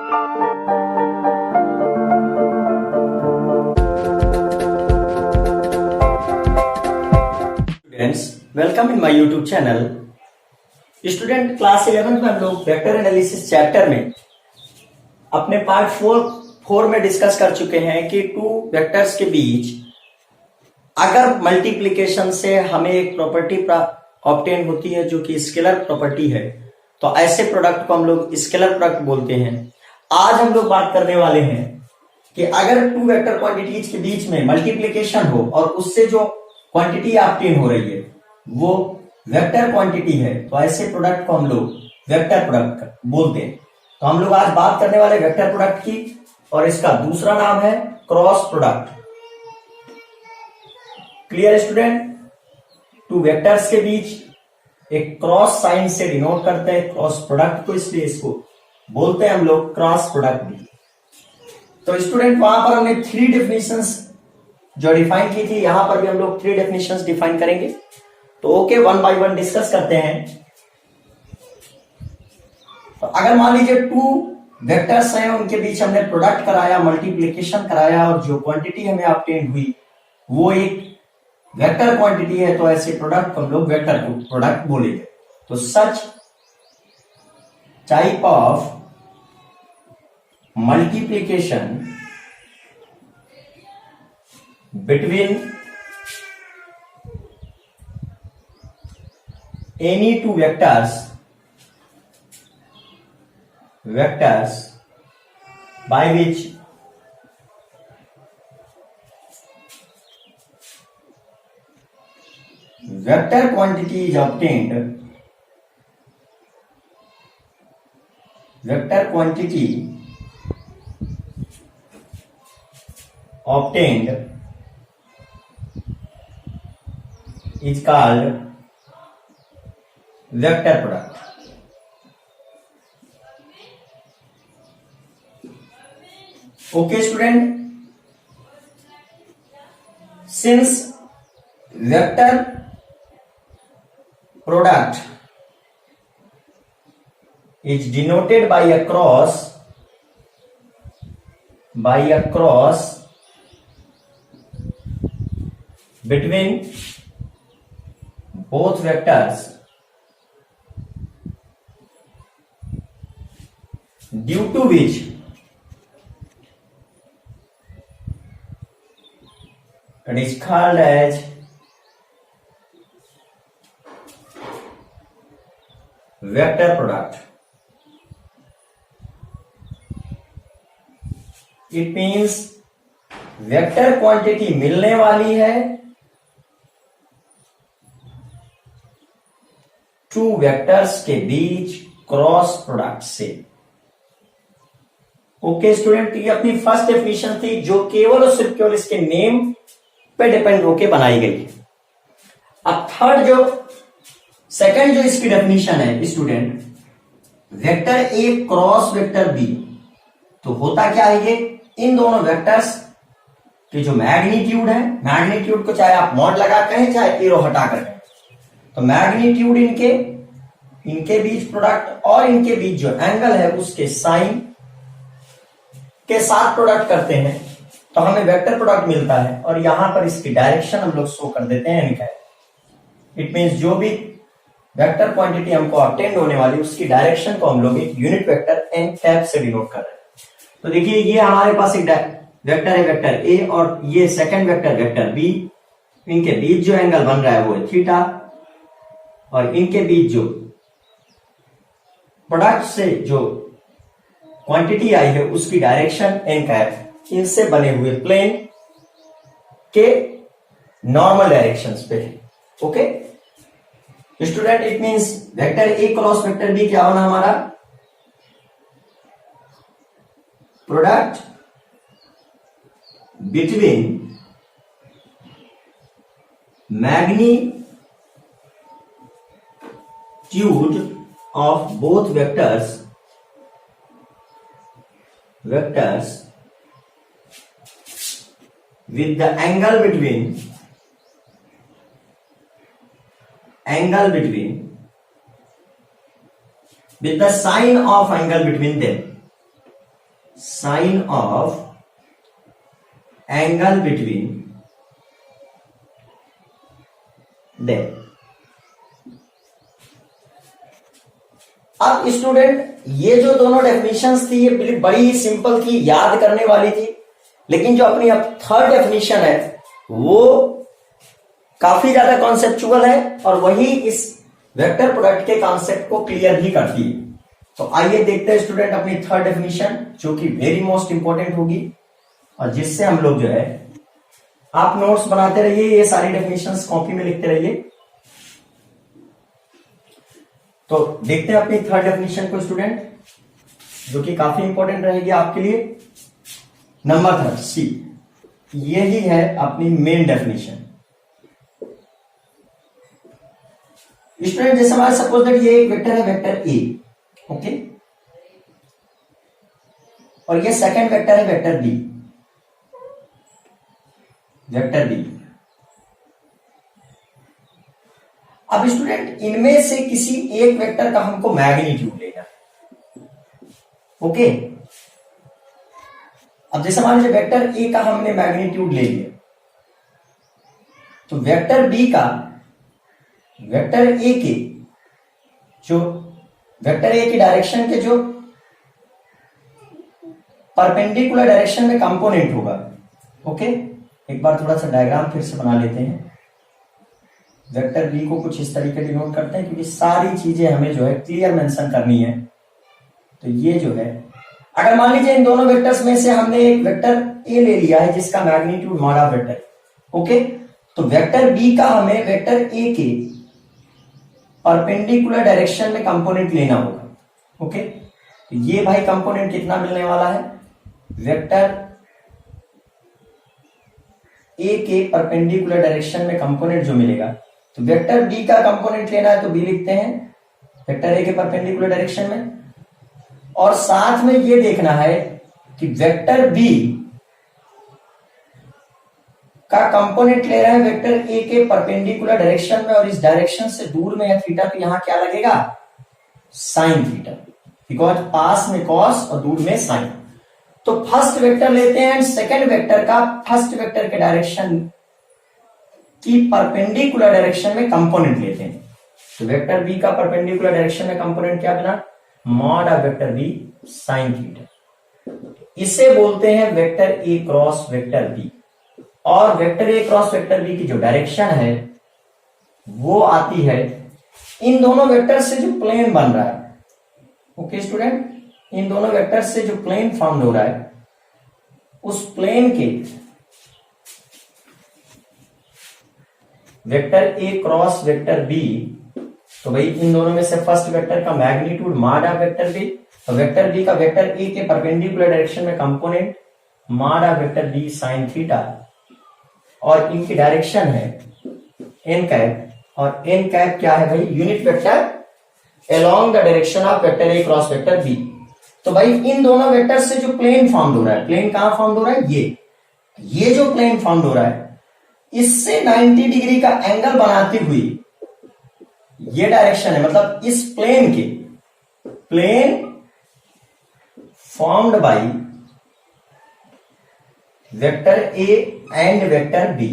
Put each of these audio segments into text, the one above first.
Students, welcome in my YouTube channel. Student, class 11th में हम लोग वेक्टर एनालिसिस चैप्टर में अपने पार्ट 4 में डिस्कस कर चुके हैं कि टू वेक्टर्स के बीच अगर मल्टीप्लिकेशन से हमें एक प्रॉपर्टी ऑब्टेन होती है जो कि स्केलर प्रॉपर्टी है, तो ऐसे प्रोडक्ट को हम लोग स्केलर प्रोडक्ट बोलते हैं। आज हम लोग बात करने वाले हैं कि अगर टू वेक्टर क्वांटिटीज के बीच में मल्टीप्लिकेशन हो और उससे जो क्वांटिटी ऑब्टेन हो रही है वो वेक्टर क्वांटिटी है, तो ऐसे प्रोडक्ट को हम लोग वेक्टर प्रोडक्ट बोलते हैं। तो हम लोग आज बात करने वाले वेक्टर प्रोडक्ट की, और इसका दूसरा नाम है cross product. Clear student? Two vectors के बीच एक क्रॉस साइन से डिनोट करते हैं क्रॉस प्रोडक्ट को, इसलिए इसको बोलते हैं हम लोग क्रॉस प्रोडक्ट भी। तो स्टूडेंट, वहां पर हमने 3 डेफिनेशंस जो डिफाइन की थी, यहां पर भी हम लोग 3 डेफिनेशंस डिफाइन करेंगे। तो ओके, 1 बाय 1 डिस्कस करते हैं। तो अगर मान लीजिए 2 वेक्टर्स हैं, उनके बीच हमने प्रोडक्ट कराया, मल्टीप्लिकेशन कराया, और जो क्वांटिटी हमें ऑब्टेन हुई वो एक वेक्टर क्वांटिटी है, तो ऐसे प्रोडक्ट को हम लोग वेक्टर प्रोडक्ट बोलेंगे। तो such type of multiplication between any two vectors by which vector quantity is obtained, vector quantity obtained is called vector product. Okay student, since vector product is denoted by a cross between both vectors, due to which it is called as vector product. It means vector quantity मिलने वाली है two vectors के बीच cross product से। Okay student, ये अपनी first definition थी जो केवल और सिर्फ केवल इसके नेम पे डिपेंड होके बनाई गई। अब सेकंड जो इसकी डेफिनेशन है student, vector A cross vector B. तो होता क्या है, ये इन दोनों वेक्टर्स के जो मैग्नीट्यूड है, मैग्नीट्यूड को चाहे आप मॉड लगा कहें चाहे एरो हटा कर कहें, तो मैग्नीट्यूड इनके बीच प्रोडक्ट और इनके बीच जो एंगल है उसके साइन के साथ प्रोडक्ट करते हैं तो हमें वेक्टर प्रोडक्ट मिलता है। और यहां पर इसकी डायरेक्शन हम लोग शो कर देते हैं एन कैप। इट मींस जो भी वेक्टर क्वांटिटी हमको ऑब्टेन होने वाली उसकी डायरेक्शन को हम लोग एक यूनिट वेक्टर एन कैप से डिनोट कर रहे हैं। तो देखिए, ये हमारे पास एक वेक्टर है वेक्टर ए, और ये सेकंड वेक्टर वेक्टर बी। इनके बीच जो एंगल बन रहा है वो है थीटा, और इनके बीच जो प्रोडक्ट से जो क्वांटिटी आई है उसकी डायरेक्शन एन कैप इनसे बने हुए प्लेन के नॉर्मल डायरेक्शंस पे है। Okay student, it means vector A cross vector B क्या होना हमारा, product between magnitude of both vectors with the angle between with the sign of angle between them. Sine of angle between them. अब student ये जो दोनों definitions थी ये बड़ी ही सिंपल थी, याद करने वाली थी, लेकिन जो अपनी अब थर्ड डेफिनेशन है वो काफी ज्यादा कॉन्सेप्चुअल है और वही इस वेक्टर प्रोडक्ट के कॉन्सेप्ट को क्लियर भी करती है। तो आइए देखते हैं स्टूडेंट अपनी थर्ड डेफिनेशन, जो कि वेरी मोस्ट इंपॉर्टेंट होगी और जिससे हम लोग जो है, आप नोट्स बनाते रहिए, ये सारी डेफिनेशंस कॉपी में लिखते रहिए। तो देखते हैं अपनी थर्ड डेफिनेशन को स्टूडेंट, जो कि काफी इंपॉर्टेंट रहेगी आपके लिए। नंबर थर्ड सी, यही है अपनी मेन डेफिनेशन। स्टूडेंट जैसे हमारे सपोज दैट ये एक वेक्टर है, वेक्टर ए, ओके, और ये सेकंड वेक्टर है, वेक्टर बी, वेक्टर बी। अब स्टूडेंट इनमें से किसी एक वेक्टर का हमको मैग्नीट्यूड लेना है, ओके। अब जैसे मान लीजिए वेक्टर ए का हमने मैग्नीट्यूड ले लिया, तो वेक्टर बी का, वेक्टर ए के जो, वेक्टर ए की डायरेक्शन के जो परपेंडिकुलर डायरेक्शन में कंपोनेंट होगा, ओके। एक बार थोड़ा सा डायग्राम फिर से बना लेते हैं। वेक्टर बी को कुछ इस तरीके से नोट करते हैं, क्योंकि सारी चीजें हमें जो है क्लियर मेंशन करनी है। तो ये जो है, अगर मान लीजिए इन दोनों वेक्टर्स में से हमने एक वेक्टर ए ले लिया है जिसका magnitude mod of vector, okay, तो वेक्टर बी का हमें वेक्टर ए के परपेंडिकुलर डायरेक्शन में कंपोनेंट लेना होगा, ओके। तो ये भाई कंपोनेंट कितना मिलने वाला है, वेक्टर ए के परपेंडिकुलर डायरेक्शन में कंपोनेंट जो मिलेगा, तो वेक्टर बी का कंपोनेंट लेना है तो बी लिखते हैं वेक्टर ए के परपेंडिकुलर डायरेक्शन में, और साथ में ये देखना है कि वेक्टर बी का कंपोनेंट ले रहा है वेक्टर ए के परपेंडिकुलर डायरेक्शन में, और इस डायरेक्शन से दूर में है थीटा, तो यहां क्या लगेगा, साइन थीटा, बिकॉज पास में कॉस और दूर में साइन। तो फर्स्ट वेक्टर लेते हैं एंड सेकेंड वेक्टर का फर्स्ट वेक्टर के डायरेक्शन की परपेंडिकुलर डायरेक्शन में कंपोनेंट लेते हैं। तो वेक्टर बी का परपेंडिकुलर डायरेक्शन में कंपोनेंट क्या बना, mod of vector B sine theta. इसे बोलते हैं vector A cross vector B, और vector A cross vector B की जो डायरेक्शन है वो आती है इन दोनों वेक्टर से जो प्लेन बन रहा है, ओके स्टूडेंट, इन दोनों वेक्टर से जो प्लेन फॉर्म हो रहा है उस प्लेन के vector A cross vector B, तो भाई इन दोनों में से फर्स्ट वेक्टर का magnitude mod of vector B, तो वेक्टर बी का वेक्टर ए के परपेंडिकुलर डायरेक्शन में component mod of vector B sine theta, और इनकी डायरेक्शन है एन कैप, और एन कैप क्या है भाई, unit vector along the direction of vector A cross vector B. तो भाई इन दोनों वेक्टर से जो प्लेन फॉर्म हो रहा है, प्लेन कहां फॉर्म हो रहा है, ये जो प्लेन फॉर्म हो रहा है इससे 90 डिग्री का एंगल बनाती हुई ये डायरेक्शन है, मतलब इस प्लेन के, plane formed by vector A and vector B,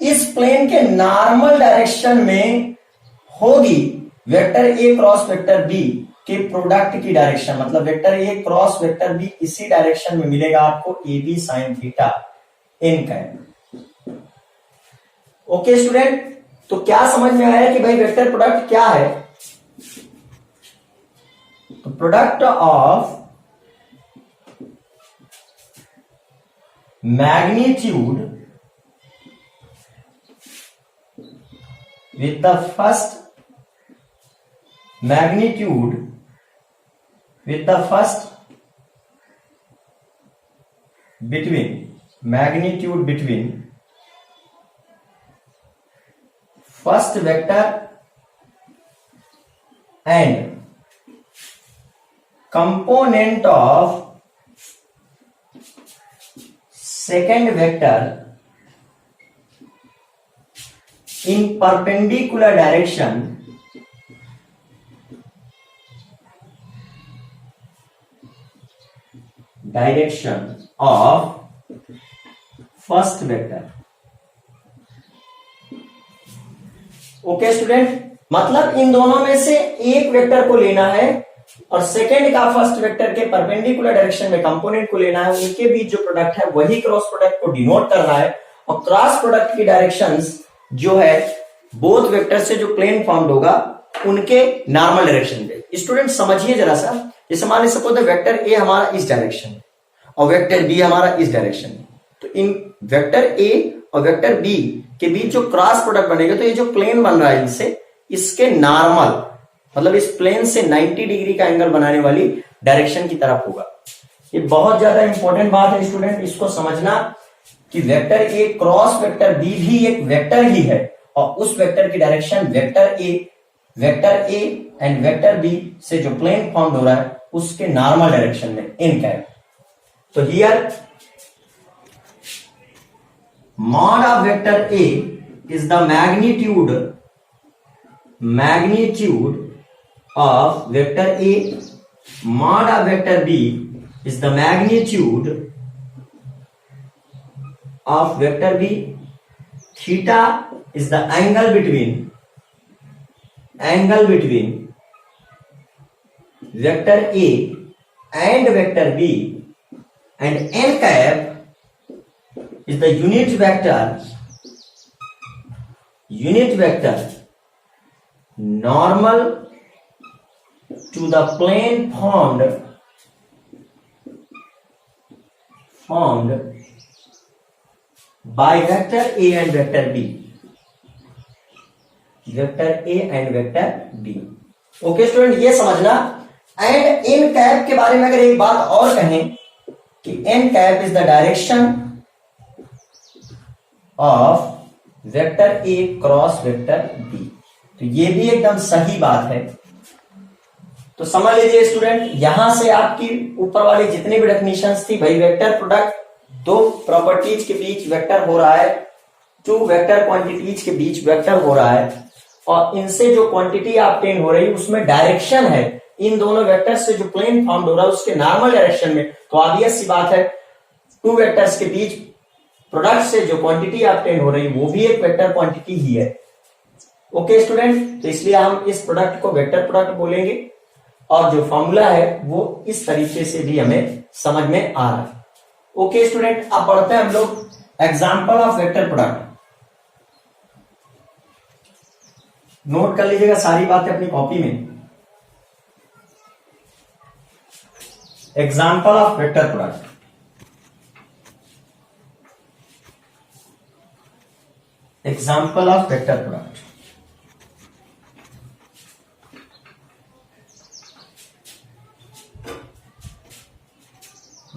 इस प्लेन के नॉर्मल डायरेक्शन में होगी vector A cross vector B के प्रोडक्ट की डायरेक्शन, मतलब vector A cross vector B इसी डायरेक्शन में मिलेगा आपको A B sine theta N cap. Okay student, तो क्या समझ में आया कि भाई वेक्टर प्रोडक्ट क्या है, तो product of magnitude with the first magnitude with the first between magnitude between first vector and component of second vector in perpendicular direction direction of first vector. Okay student, मतलब इन दोनों में से एक vector को लेना है और सेकंड का फर्स्ट वेक्टर के परपेंडिकुलर डायरेक्शन में कंपोनेंट को लेना है, उनके बीच जो प्रोडक्ट है वही क्रॉस प्रोडक्ट को डिनोट कर रहा है। और क्रॉस प्रोडक्ट की डायरेक्शंस जो है बोथ वेक्टर से जो प्लेन फॉर्म्ड होगा उनके नॉर्मल डायरेक्शन पे। स्टूडेंट समझिए जरा सा, जैसे मान लीजिए सपोज वेक्टर ए हमारा इस डायरेक्शन में और वेक्टर बी हमारा इस डायरेक्शन में, तो इन वेक्टर ए और वेक्टर बी के बीच जो क्रॉस प्रोडक्ट बनेगा तो ये जो प्लेन बन रहा है इनसे, इसके नॉर्मल मतलब इस प्लेन से 90 डिग्री का एंगल बनाने वाली डायरेक्शन की तरफ होगा। ये बहुत ज्यादा इंपॉर्टेंट बात है स्टूडेंट, इसको समझना कि vector A cross vector B भी एक वेक्टर ही है और उस वेक्टर की direction vector A and vector B से जो प्लेन फॉर्म हो रहा है उसके नॉर्मल डायरेक्शन में इन कैप। तो here mod of vector A is the magnitude of vector A, mod of vector B is the magnitude of vector B, theta is the angle between vector A and vector B, and n cap is the unit vector normal to the plane formed by vector A and vector B. Okay student, ये समझना। And in cap के बारे में अगर एक बात और कहें कि N cap is the direction of vector A cross vector B, तो ये भी एकदम सही बात है। तो समझ लीजिए स्टूडेंट, यहां से आपकी ऊपर वाली जितनी भी डेफिनेशंस थी, भाई वेक्टर प्रोडक्ट दो प्रॉपर्टीज के बीच वेक्टर हो रहा है, टू वेक्टर क्वांटिटीज के बीच वेक्टर हो रहा है और इनसे जो क्वांटिटी ऑब्टेन हो रही है उसमें डायरेक्शन है इन दोनों वेक्टर से जो प्लेन फॉर्म हो रहा है उसके नॉर्मल डायरेक्शन में। तो ऑब्वियस सी बात है टू वेक्टर्स के बीच प्रोडक्ट से जो क्वांटिटी ऑब्टेन हो रही है वो भी एक वेक्टर क्वांटिटी ही है। ओके स्टूडेंट, तो इसलिए हम इस प्रोडक्ट को वेक्टर प्रोडक्ट बोलेंगे और जो फॉर्मूला है वो इस तरीके से भी हमें समझ में आ रहा है। ओके स्टूडेंट, अब बढ़ते हैं हम लोग example of vector product. Note कर लीजिएगा सारी बातें अपनी कॉपी में। Example of vector product. Example of vector product.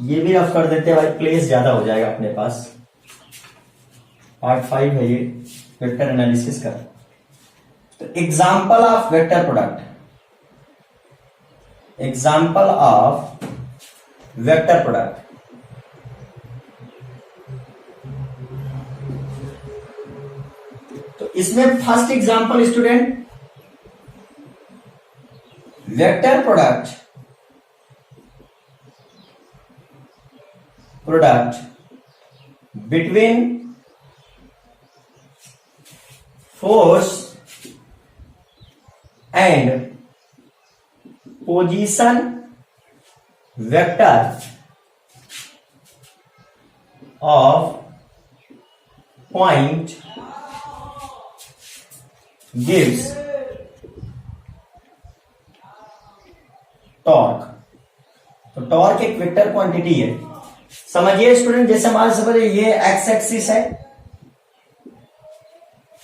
ये भी रफ कर देते हैं भाई, प्लेस ज्यादा हो जाएगा अपने पास। पार्ट 5 है ये वेक्टर एनालिसिस का। तो example of vector product, example of vector product. तो इसमें first example student, vector product between force and position vector of point gives torque। तो टॉर्क एक वेक्टर क्वांटिटी है। समझिए स्टूडेंट, जैसे मान समझिए ये एक्स एक्सिस है,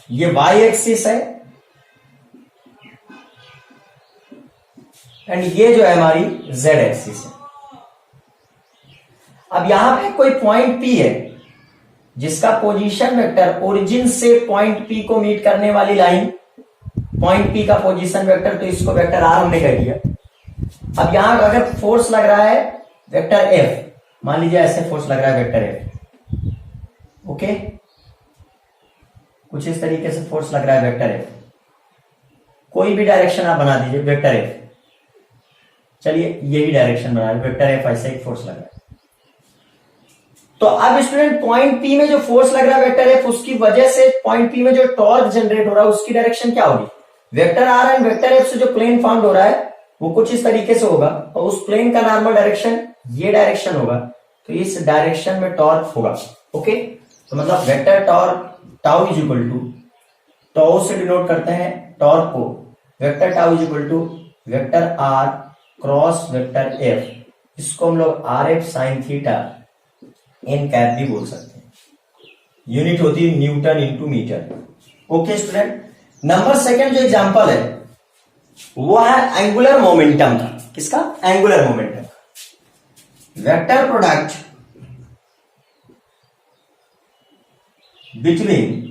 ये वाई एक्सिस है एंड ये जो है हमारी जेड एक्सिस है। अब यहां पे कोई पॉइंट पी है जिसका पोजीशन वेक्टर ओरिजिन से पॉइंट पी को मीट करने वाली लाइन, पॉइंट पी का पोजीशन वेक्टर, तो इसको वेक्टर आर हमने कह दिया। अब यहां अगर फोर्स लग रहा है वेक्टर एफ, मान लीजिए ऐसे फोर्स लग रहा है वेक्टर एफ, ओके, कुछ इस तरीके से फोर्स लग रहा है वेक्टर एफ। कोई भी डायरेक्शन आप बना दीजिए वेक्टर एफ, चलिए यही डायरेक्शन बना रहे, वेक्टर एफ ऐसे एक फोर्स लग रहा है। तो अब स्टूडेंट पॉइंट पी में जो फोर्स लग रहा है वेक्टर एफ, उसकी वजह से पॉइंट पी में जो टॉर्क जनरेट हो रहा है उसकी डायरेक्शन क्या होगी? Vector R and vector F से जो प्लेन फाउंड हो रहा है वो कुछ इस तरीके से होगा और उस प्लेन का नॉर्मल डायरेक्शन ये डायरेक्शन होगा, तो इस डायरेक्शन में टॉर्क होगा। ओके, तो मतलब vector torque tau is equal to, tau से डिनोट करते हैं टॉर्क को, vector tau is equal to vector R cross vector F, इसको हम लोग R F sine theta N cap भी बोल सकते हैं। यूनिट होती है newton into metre. Okay student, number second जो एग्जांपल है वो है एंगुलर मोमेंटम का। किसका? Angular momentum. Vector product between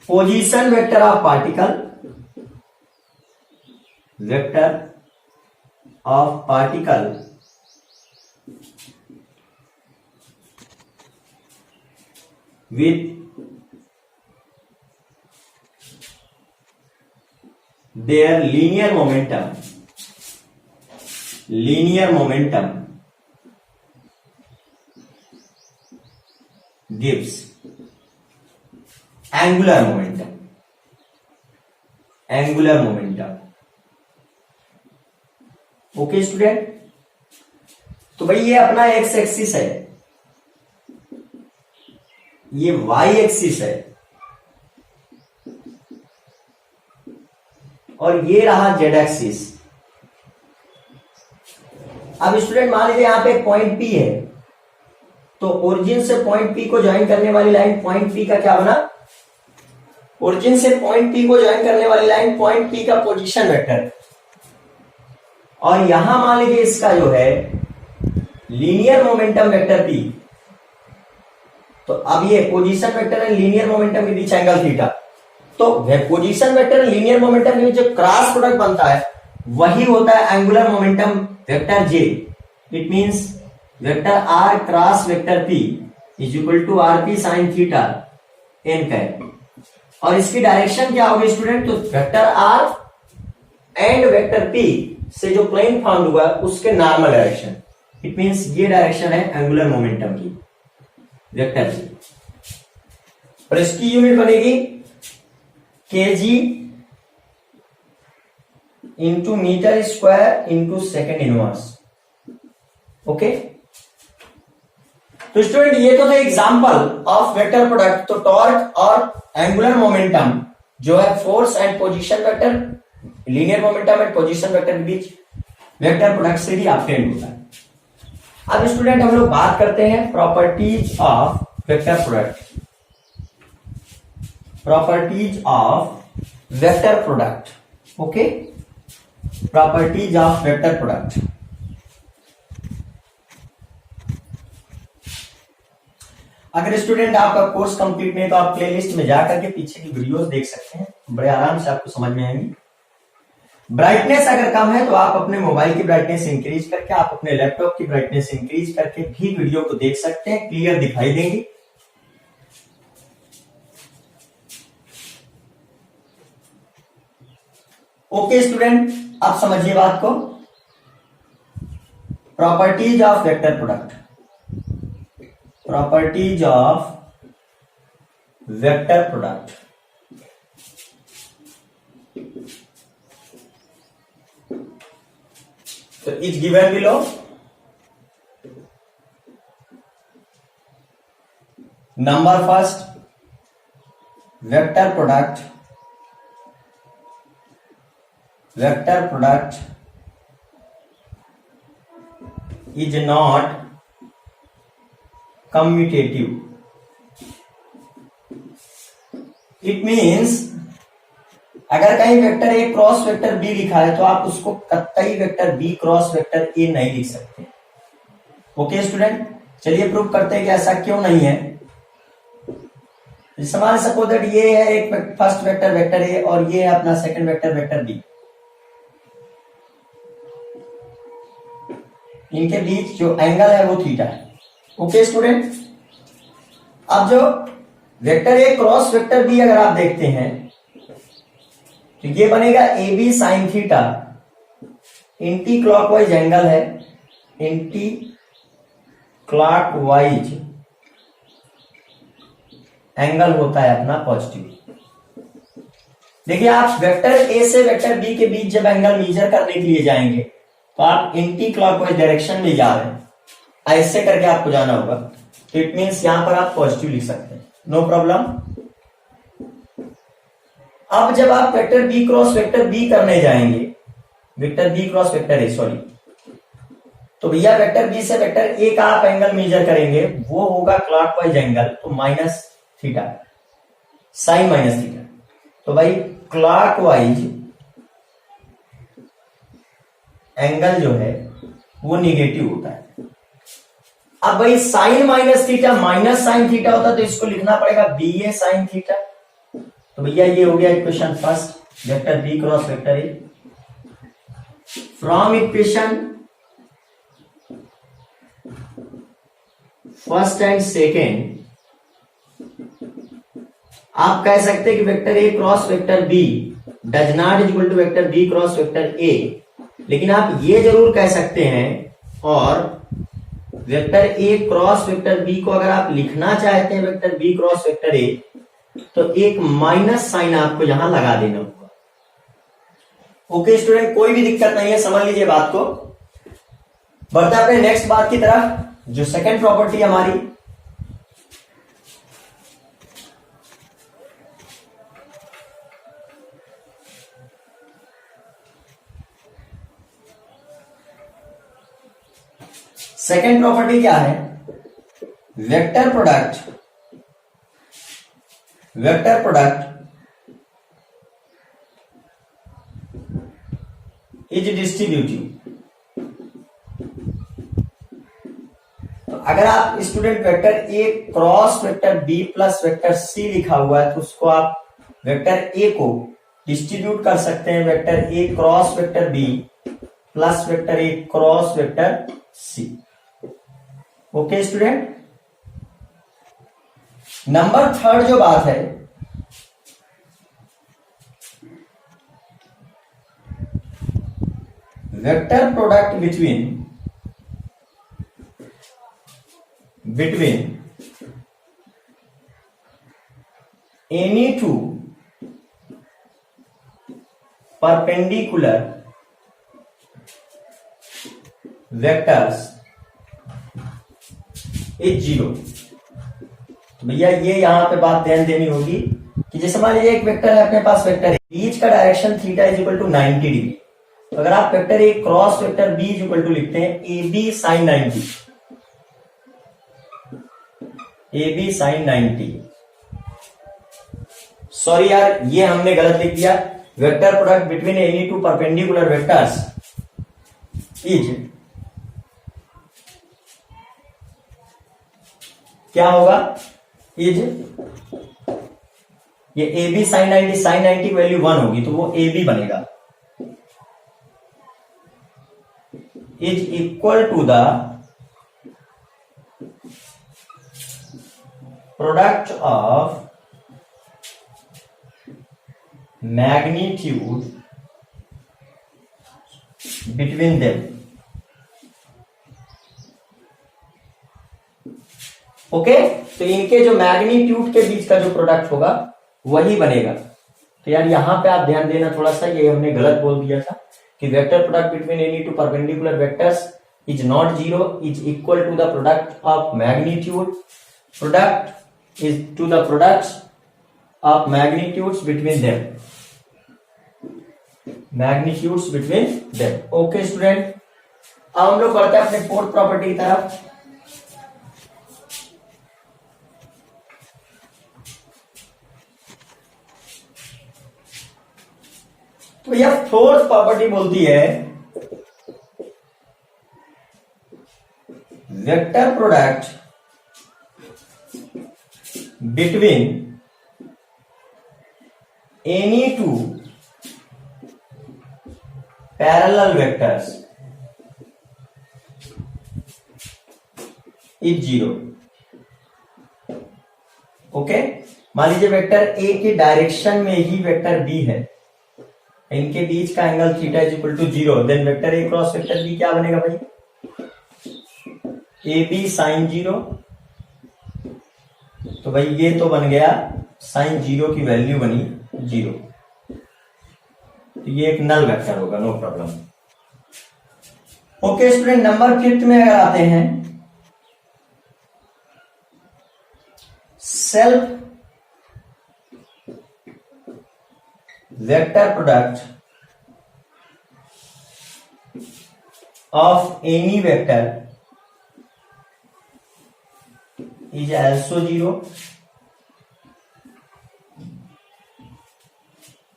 position vector of particle, vector of particle with their linear momentum gives angular momentum। Okay student, तो भाई ये अपना एक्स एक्सिस है, ये वाई एक्सिस है और ये रहा जेड एक्सिस। अब स्टूडेंट मान लीजिए यहां पे पॉइंट पी है, तो ओरिजिन से पॉइंट पी को ज्वाइन करने वाली लाइन पॉइंट पी का क्या बना? ओरिजिन से पॉइंट पी को ज्वाइन करने वाली लाइन पॉइंट पी का पोजीशन वेक्टर, और यहां मान लीजिए इसका जो है लीनियर मोमेंटम वेक्टर पी। तो अब ये पोजीशन वेक्टर है, लीनियर मोमेंटम के बीच एंगल थीटा, तो पोजीशन वेक्टर और लीनियर मोमेंटम के बीच जो क्रॉस प्रोडक्ट बनता है वही होता है angular momentum vector J. It means vector R cross vector P is equal to R P sine theta N cap, और इसकी डायरेक्शन क्या होगी स्टूडेंट? तो vector R and vector P से जो प्लेन फाउंड हुआ उसके नॉर्मल डायरेक्शन। इट मींस ये डायरेक्शन है एंगुलर मोमेंटम की, वेक्टर जी, और इसकी यूनिट बनेगी KG into metre square into second inverse. Okay, तो स्टूडेंट ये तो थे एग्जांपल ऑफ वेक्टर प्रोडक्ट। तो टॉर्क और एंगुलर मोमेंटम जो है force and position vector, linear momentum and position vector के बीच वेक्टर प्रोडक्ट से ही ऑब्टेन होता है। अब स्टूडेंट हम लोग बात करते हैं properties of vector product. Properties of vector product. Okay, properties of vector product. अगर स्टूडेंट आपका कोर्स कंप्लीट नहीं तो आप प्लेलिस्ट में जाकर के पीछे की वीडियोस देख सकते हैं, बड़े आराम से आपको समझ में आएंगी। ब्राइटनेस अगर कम है तो आप अपने मोबाइल की ब्राइटनेस इंक्रीज करके, आप अपने लैपटॉप की ब्राइटनेस इंक्रीज करके भी वीडियो को देख सकते हैं, क्लियर दिखाई देंगी। ओके स्टूडेंट, आप समझिए बात को। Properties of vector product. Properties of vector product. So is given below. Number first, vector product is not commutative. It means अगर कहीं vector A cross vector B लिखा है तो आप उसको कतई vector B cross vector A नहीं लिख सकते। ओके स्टूडेंट, चलिए प्रूव करते हैं कि ऐसा क्यों नहीं है। मान सपोज दैट ये है एक फर्स्ट वेक्टर वेक्टर ए और ये है अपना सेकंड वेक्टर वेक्टर बी, इनके बीच जो एंगल है वो थीटा है। ओके स्टूडेंट, अब जो vector A cross vector B अगर आप देखते हैं तो ये बनेगा A B sine theta anti clockwise angle है, एंटी क्लॉकवाइज एंगल होता है अपना पॉजिटिव। देखिए आप वेक्टर ए से वेक्टर बी के बीच जब एंगल मेजर करने के लिए जाएंगे तो आप एंटी क्लॉकवाइज डायरेक्शन में जा रहे हैं, ऐसे करके आपको जाना होगा, तो इट मीन्स यहां पर आप पॉजिटिव लिख सकते हैं, नो प्रॉब्लम। अब जब आप vector B cross vector B करने जाएंगे, vector B cross vector A sorry, तो भैया वेक्टर बी से वेक्टर ए का आप एंगल मेजर करेंगे, वो होगा क्लॉकवाइज एंगल, तो minus theta, sine minus theta, तो भाई क्लॉकवाइज एंगल जो है वो निगेटिव होता है। अब भाई sine minus theta minus sine theta होता तो इसको लिखना पड़ेगा बी ए साइन थीटा। तो भैया ये हो गया equation first, vector B cross vector A. From equation first and second आप कह सकते हैं कि vector A cross vector B does not equal to vector B cross vector A, लेकिन आप ये जरूर कह सकते हैं, और vector A cross vector B को अगर आप लिखना चाहते हैं vector B cross vector A, तो एक माइनस साइन आपको यहां लगा देना होगा। ओके स्टूडेंट, कोई भी दिक्कत नहीं है, समझ लीजिए बात को। बढ़ते अपने नेक्स्ट बात की तरफ, जो सेकंड प्रॉपर्टी हमारी, सेकंड प्रॉपर्टी क्या है, वेक्टर प्रोडक्ट इज डिस्ट्रीब्यूटिव। तो अगर आप student vector A cross vector B plus vector C लिखा हुआ है, तो उसको आप वेक्टर ए को डिस्ट्रीब्यूट कर सकते हैं vector A cross vector B plus vector A cross vector C. Okay student, number third जो बात है, vector product between any two perpendicular vectors is zero. तो भैया ये यहां पे बात ध्यान देनी होगी कि जैसे मान लीजिए एक वेक्टर है अपने पास, वेक्टर है बीच का direction theta is equal to 90 degree. तो अगर आप vector A cross vector B is equal to लिखते हैं A B sine 90, A B sine 90, sorry यार ये हमने गलत लिख दिया, vector product between any two perpendicular vectors is, क्या होगा, इज, ये ए बी साइन 90, साइन 90 की वैल्यू 1 होगी तो वो ए बी बनेगा, is equal to the product of magnitude between them. Okay, तो इनके जो मैग्नीट्यूड के बीच का जो प्रोडक्ट होगा वही बनेगा। तो यार यहां पे आप ध्यान देना थोड़ा सा, ये हमने गलत बोल दिया था कि vector product between any two perpendicular vectors is not zero, is equal to the product of magnitude, product is to the products of magnitudes between them, magnitudes between them. Okay student, अब हम लोग बढ़ते हैं अपने fourth property की तरफ। तो यह फोर्थ प्रॉपर्टी बोलती है vector product between any to parallel vectors is zero. Okay, मान लीजिए वेक्टर ए की डायरेक्शन में ही वेक्टर बी है, इनके बीच का angle theta is equal to 0, then vector A cross vector B क्या बनेगा भाई, ए बी साइन 0। तो भाई ये तो बन गया साइन 0 की वैल्यू बनी 0, तो ये एक नल वेक्टर होगा, no problem. Okay student, number 5 में अगर आते हैं, self vector product of any vector is also 0।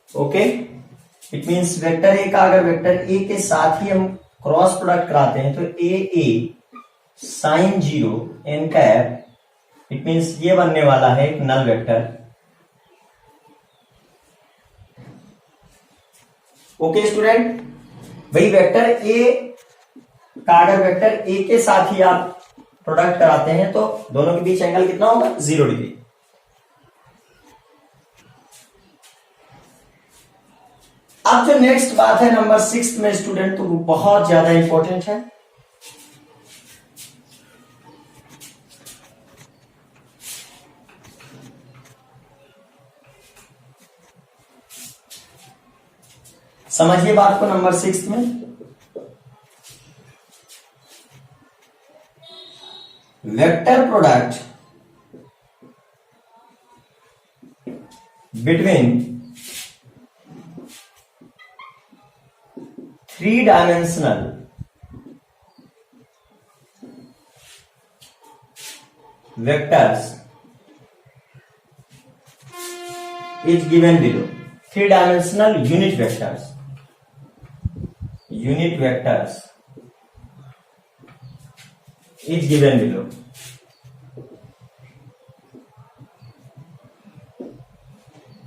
Okay, it means vector A का अगर वेक्टर ए के साथ ही हम क्रॉस प्रोडक्ट कराते हैं तो A sine 0 N cap, it means ये बनने वाला है एक नल वेक्टर। ओके स्टूडेंट, भाई वेक्टर ए का अगर वेक्टर ए के साथ ही आप प्रोडक्ट कराते हैं तो दोनों के बीच एंगल कितना होगा, 0 डिग्री। अब जो नेक्स्ट बात है नंबर 6 में स्टूडेंट, तो वो बहुत ज्यादा इंपॉर्टेंट है। समझिए बात को नंबर 6 में, vector product between 3-dimensional vectors is given below। 3-dimensional unit vectors is given below।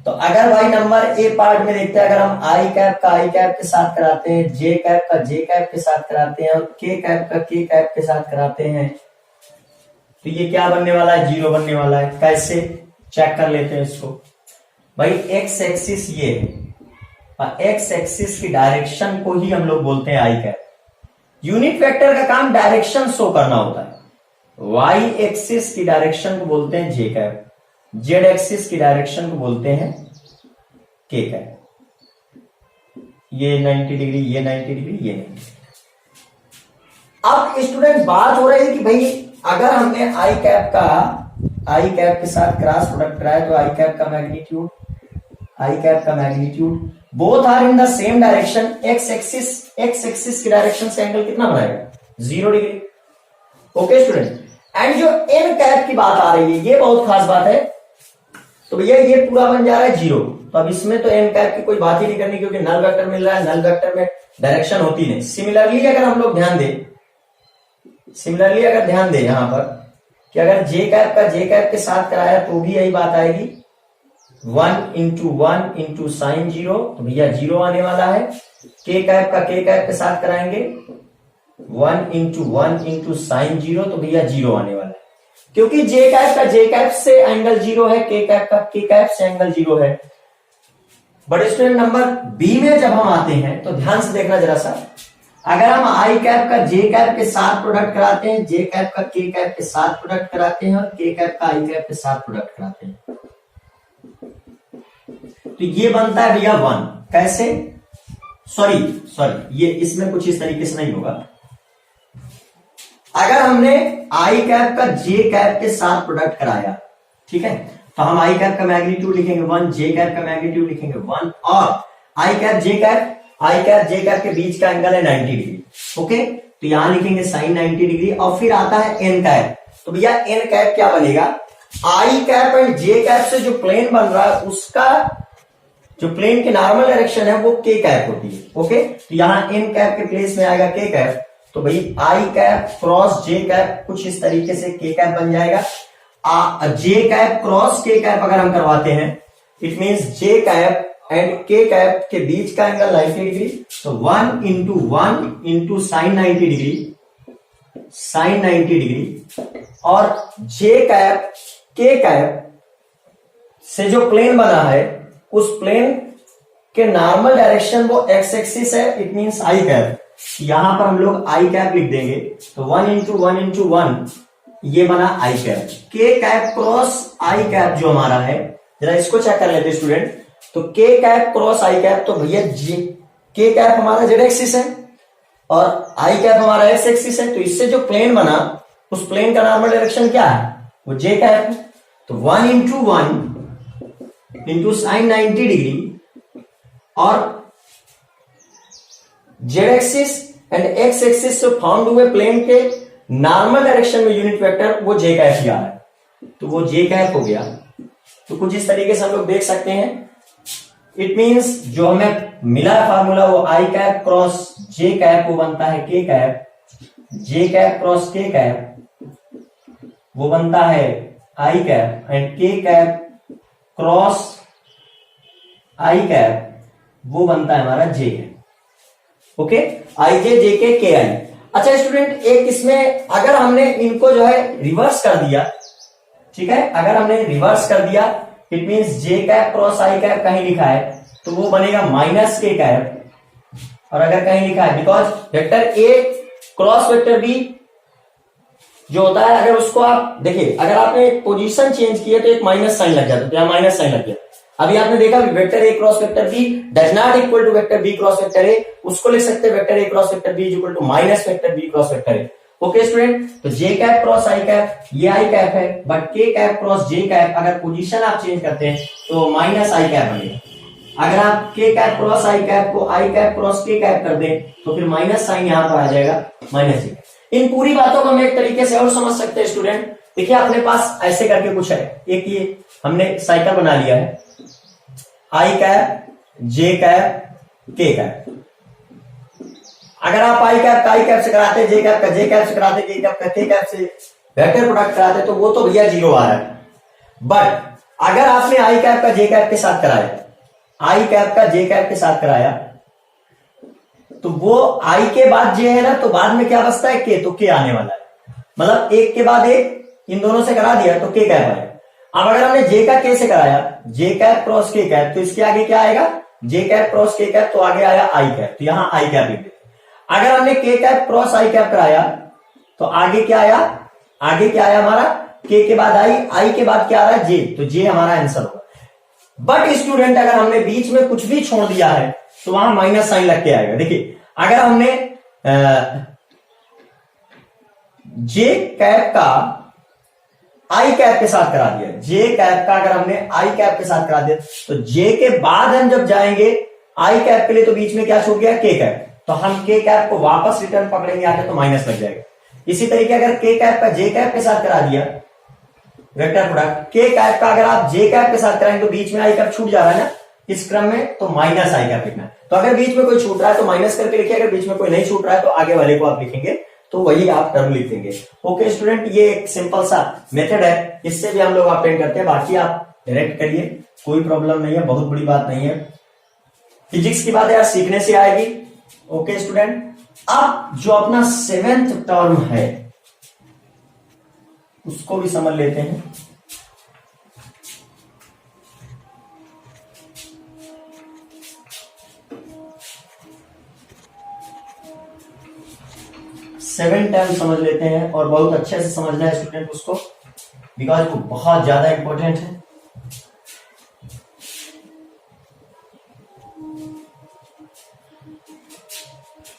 तो अगर भाई नंबर ए पार्ट में देखते हैं, अगर हम आई कैप का आई कैप के साथ कराते हैं, जे कैप का जे कैप के साथ कराते हैं और के कैप का के कैप के साथ कराते हैं, तो ये क्या बनने वाला है, 0 बनने वाला है। कैसे चेक कर लेते हैं इसको भाई, एक्स एक्सिस ये है और एक्स एक्सिस की डायरेक्शन को ही हम लोग बोलते हैं आई कैप। यूनिट वेक्टर का काम डायरेक्शन शो करना होता है। वाई एक्सिस की डायरेक्शन को बोलते हैं जे कैप, जेड एक्सिस की डायरेक्शन को बोलते हैं के कैप। ये 90 डिग्री, ये 90 डिग्री, ये 90। अब स्टूडेंट बात हो रही है कि भाई अगर हमने आई कैप के साथ क्रॉस प्रोडक्ट कराया तो आई कैप का magnitude both are in the same direction. X axis की डायरेक्शन से एंगल कितना बनाएगा, 0 डिग्री। ओके स्टूडेंट, एंड जो एन कैप की बात आ रही है, ये बहुत खास बात है। तो भैया ये पूरा बन जा रहा है 0, तो अब इसमें तो एन कैप की कोई बात ही नहीं करनी, क्योंकि नल वेक्टर मिल रहा है, नल वेक्टर में डायरेक्शन होती नहीं। सिमिलरली अगर हम लोग ध्यान दें यहां पर कि अगर जे कैप का जे कैप के साथ कराया तो भी यही बात आएगी, 1 इंटू साइन 0, तो भैया 0 आने वाला है। के कैप का के कैप के साथ कराएंगे 1 इंटू साइन 0, तो भैया 0 आने वाला है, क्योंकि जे कैप का जे कैप से एंगल 0 है, के कैप का के कैप से एंगल 0 है। बट स्टूडेंट नंबर बी में जब हम आते हैं तो ध्यान से देखना जरा सा, अगर हम आई कैप का जे कैप के साथ प्रोडक्ट कराते हैं, जे कैप का के कैप के साथ प्रोडक्ट कराते हैं और के कैप का आई कैप के साथ प्रोडक्ट कराते हैं, तो ये बनता है भैया 1। कैसे, सॉरी ये इसमें कुछ इस तरीके से नहीं होगा। अगर हमने आई कैप का जे कैप के साथ प्रोडक्ट कराया, ठीक है, तो हम आई कैप का मैग्नीट्यूड लिखेंगे 1, जे कैप का मैग्नीट्यूड लिखेंगे 1, और आई कैप जे कैप के बीच का एंगल है 90 डिग्री। ओके, तो यहां लिखेंगे साइन 90 डिग्री, और फिर आता है एन कैप। तो भैया एन कैप क्या बनेगा, आई कैप एंड जे कैप से जो प्लेन बन रहा है उसका जो प्लेन की नॉर्मल डायरेक्शन है वो के कैप होती है। ओके, तो यहां एन कैप के प्लेस में आएगा के कैप, तो भाई आई कैप क्रॉस जे कैप कुछ इस तरीके से के कैप बन जाएगा। जे कैप क्रॉस के कैप अगर हम करवाते हैं, it means J cap and के कैप के बीच का एंगल 90 डिग्री, तो 1 इंटू साइन 90 डिग्री, और जे कैप के कैप से जो प्लेन बना है उस प्लेन कि नॉर्मल डायरेक्शन वो एक्स एक्सिस है, इट मींस आई कैप। यहां पर हम लोग आई कैप लिख देंगे, तो 1 ये बना आई कैप। के कैप क्रॉस आई कैप जो हमारा है, जरा इसको चेक कर लेते स्टूडेंट। तो के कैप क्रॉस आई कैप, तो भैया जी के कैप हमारा जेड एक्सिस है और आई कैप हमारा एक्स एक्सिस है, तो इससे जो प्लेन बना उस प्लेन का नॉर्मल डायरेक्शन क्या है, वो जे कैप है। तो 1 इंटू साइन 90 डिग्री और Z axis and x axis से फाउंड हुए प्लेन के नॉर्मल डायरेक्शन में यूनिट वेक्टर वो जे कैप ही आ रहा है, तो वो जे कैप हो गया। तो कुछ इस तरीके से हम लोग देख सकते हैं। इट मींस जो हमें मिला है फार्मूला वो आई कैप क्रॉस जे कैप वो बनता है के कैप, जे कैप क्रॉस के कैप वो बनता है आई कैप, एंड के कैप क्रॉस आई कैप वो बनता है हमारा जे कैप। ओके, आई जे जे के आई। अच्छा स्टूडेंट, एक इसमें अगर हमने इनको जो है रिवर्स कर दिया, ठीक है, अगर हमने रिवर्स कर दिया, it means J cap cross I cap कहीं लिखा है तो वो बनेगा माइनस के कैप, और अगर कहीं लिखा है because vector A cross vector B जो होता है, अगर उसको आप देखिए, अगर आपने पोजीशन चेंज की है तो एक माइनस साइन लग जाता है, तो यहां माइनस साइन लग गया। अभी आपने देखा vector A cross vector B does not equal to vector B cross vector A, उसको लिख सकते हैं vector A cross vector B is equal to minus vector B cross vector A. Okay student, तो J cap cross I cap ये I cap है, but K cap cross J cap अगर position आप change करते हैं तो minus आई cap बनेगा। अगर आप के कैप क्रॉस आई कैप को आई कैप क्रॉस के कैप कर दें तो फिर माइनस साइन यहां पर आ जाएगा, माइनस जे। इन पूरी बातों को हम एक तरीके से और समझ सकते हैं स्टूडेंट। देखिए अपने पास ऐसे करके कुछ है, एक ये हमने साइकिल बना लिया है, आई कैप जे कैप के कैप। अगर आप आई कैप का आई कैप से कराते, जे कैप का जे कैप से कराते, के कैप का के कैप से वेक्टर प्रोडक्ट कराते तो वो तो भैया 0 आ रहा है। बट अगर आपने आई कैप का जे कैप के साथ कराया, आई कैप का जे कैप के साथ कराया, तो वो आई के बाद जे है ना, तो बाद में क्या बचता है के, तो के आने वाला है। मतलब एक के बाद एक इन दोनों से करा दिया तो के कैप आएगा। अब अगर हमने जे का के से कराया, जे कैप क्रॉस के कैप, तो इसके आगे क्या आएगा, जे कैप क्रॉस के कैप, तो आगे आया आई कैप, तो यहां आई कैप लिख देते। अगर हमने के कैप क्रॉस आई कैप कराया तो आगे क्या आया, आगे क्या आया हमारा, के बाद आई के बाद क्या आ रहा है जे, तो जे हमारा आंसर होगा। बट स्टूडेंट अगर हमने बीच में कुछ भी छोड़ दिया है तो वहां माइनस साइन लग के आएगा। देखिए अगर हमने जे कैप का आई कैप के साथ करा दिया, जे कैप का अगर हमने आई कैप के साथ करा दिया, तो जे के बाद हम जब जाएंगे आई कैप के लिए तो बीच में क्या छूट गया, के कैप, तो हम के कैप को वापस रिटर्न पकड़ेंगे आगे तो माइनस लग जाएगा। इसी तरीके अगर के कैप का जे कैप के साथ करा दिया वेक्टर प्रोडक्ट, के कैप का अगर आप जे कैप के साथ कराएंगे तो बीच में आई कैप छूट जा रहा है ना इस क्रम में, तो माइनस आई कैप लिखना है। तो अगर बीच में कोई छूट रहा है तो माइनस करके लिखिए, अगर बीच में कोई नहीं छूट रहा है तो आगे वाले को आप लिखेंगे, तो वही आप टर्म लिख देंगे। ओके स्टूडेंट, ये एक सिंपल सा मेथड है, इससे भी हम लोग ऑब्टेन करते हैं, बाकी आप डायरेक्ट करिए, कोई प्रॉब्लम नहीं है, बहुत बड़ी बात नहीं है। फिजिक्स की बात यार सीखने से आएगी। ओके स्टूडेंट, अब जो अपना 7th टर्म है उसको भी समझ लेते हैं। सेवन टर्म समझ लेते हैं और बहुत अच्छे से समझना है स्टूडेंट उसको, बिकॉज वो बहुत ज्यादा इंपॉर्टेंट है।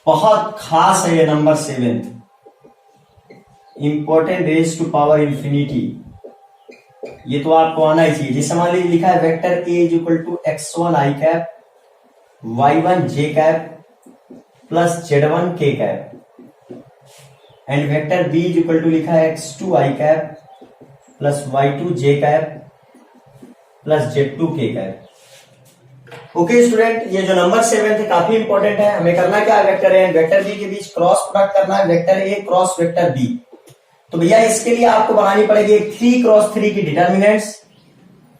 बहुत खास है ये number 7, important raise to power infinity, ये तो आपको आना ही चाहिए। जैसे मान लीजिए लिखा है vector A is equal to x1 I cap, y1 J cap plus z1 K cap, and vector B is equal to लिखा है x2 I cap plus y2 J cap plus z2 K cap. Okay student, ये जो number 7 है काफी important है। हमें करना क्या है, vector A and vector B के बीच क्रॉस प्रोडक्ट करना है, vector A cross vector B. तो भैया इसके लिए आपको बनानी पड़ेगी एक 3 क्रॉस 3 की डिटर्मिनेंट्स,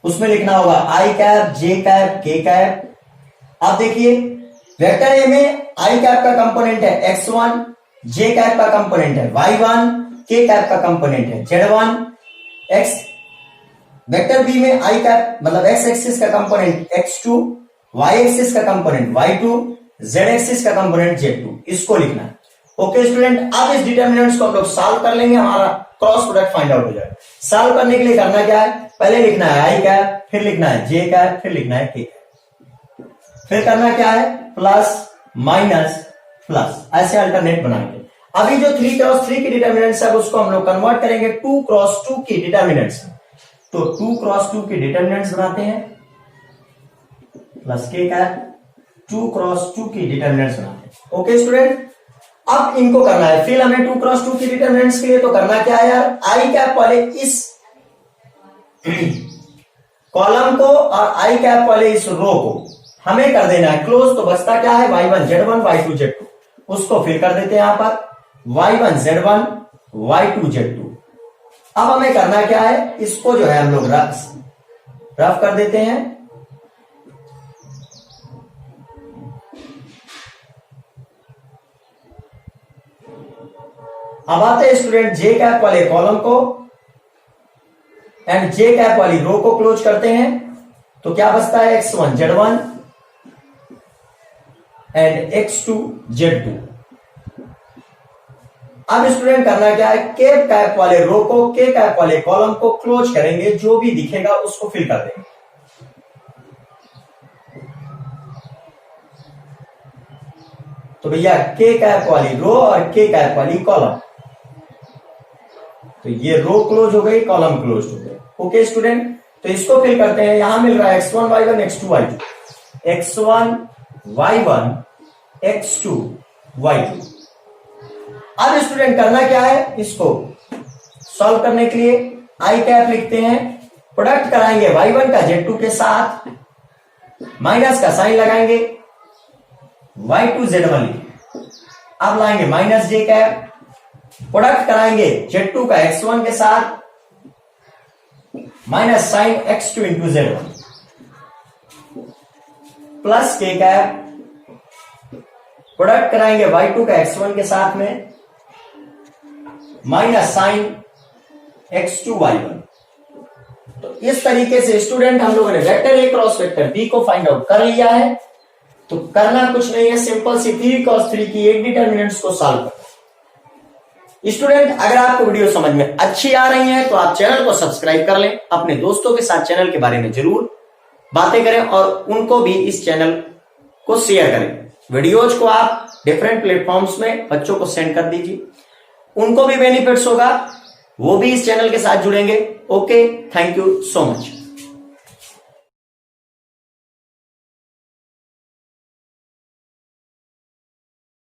उसमें लिखना होगा आई कैप जे कैप के कैप। अब देखिए वेक्टर ए में आई कैप का कंपोनेंट है x1, जे कैप का कंपोनेंट है y1, के कैप का कंपोनेंट है z1, x। वेक्टर बी में आई कैप मतलब x एक्सिस का कंपोनेंट x2, y एक्सिस का कंपोनेंट y2, z एक्सिस का कंपोनेंट z2, इसको लिखना है। ओके स्टूडेंट, अब इस डिटर्मिनेंट्स को हम लोग सॉल्व कर लेंगे, हमारा क्रॉस प्रोडक्ट फाइंड आउट हो जाएगा। सॉल्व करने के लिए करना क्या है, पहले लिखना है i कैप, फिर लिखना है j कैप, फिर लिखना है k कैप, फिर करना क्या है प्लस माइनस प्लस, ऐसे अल्टरनेट बनाएंगे। अभी जो 3 क्रॉस 3 की डिटर्मिनेंट्स है उसको हम लोग कन्वर्ट करेंगे 2 क्रॉस 2 की डिटर्मिनेंट्स में। तो 2 क्रॉस 2 की डिटर्मिनेंट्स बनाते हैं प्लस k कैप, 2 क्रॉस 2 की डिटर्मिनेंट्स बनाते हैं। ओके स्टूडेंट, अब इनको करना है फिर हमें 2 क्रॉस 2 की डिटर्मिनेंट्स के लिए तो करना क्या है यार, आई कैप वाले इस कॉलम को और आई कैप वाले इस रो को हमें कर देना है क्लोज। तो बचता क्या है y1 z1 y2 z2, उसको फिर कर देते हैं यहां पर y1 z1 y2 z2। अब हमें करना क्या है, इसको जो है हम लोग रफ कर देते हैं। अब आते हैं स्टूडेंट जे कैप वाले कॉलम को एंड जे कैप वाली रो को क्लोज करते हैं। तो क्या बचता है x1 z1 and x2 z2। अब स्टूडेंट करना क्या है, के कैप वाले रो को के कैप वाले कॉलम को क्लोज करेंगे, जो भी दिखेगा उसको फिल कर देंगे। तो भैया के कैप वाली रो और के कैप वाली कॉलम, तो ये रो क्लोज हो गई, कॉलम क्लोज हो गए। ओके स्टूडेंट, तो इसको फिल करते हैं। यहां मिल रहा है x1 y1 x2 y2, x1 y1 x2 y2। अब स्टूडेंट करना क्या है, इसको सॉल्व करने के लिए आई कैप लिखते हैं, प्रोडक्ट कराएंगे y1 का z2 के साथ, माइनस का साइन लगाएंगे, y2 z1 लिखेंगे। अब लाएंगे माइनस j कैप, प्रोडक्ट कराएंगे z2 का x1 के साथ, minus sine x2 into z1, plus k cap, product कराएंगे y2 का x1 के साथ में, माइनस साइन x2 y1। तो इस तरीके से स्टूडेंट हम लोगों ने vector A cross vector B को फाइंड आउट कर लिया है। तो करना कुछ नहीं है, सिंपल सी 3 क्रॉस 3 की एक डिटर्मिनेंट्स को सॉल्व करना। स्टूडेंट अगर आपको वीडियो समझ में अच्छी आ रही है तो आप चैनल को सब्सक्राइब कर लें, अपने दोस्तों के साथ चैनल के बारे में जरूर बातें करें और उनको भी इस चैनल को शेयर करें। वीडियोज को आप डिफरेंट प्लेटफॉर्म्स में बच्चों को सेंड कर दीजिए, उनको भी बेनिफिट्स होगा, वो भी इस चैनल के साथ जुड़ेंगे। Okay, thank you so much.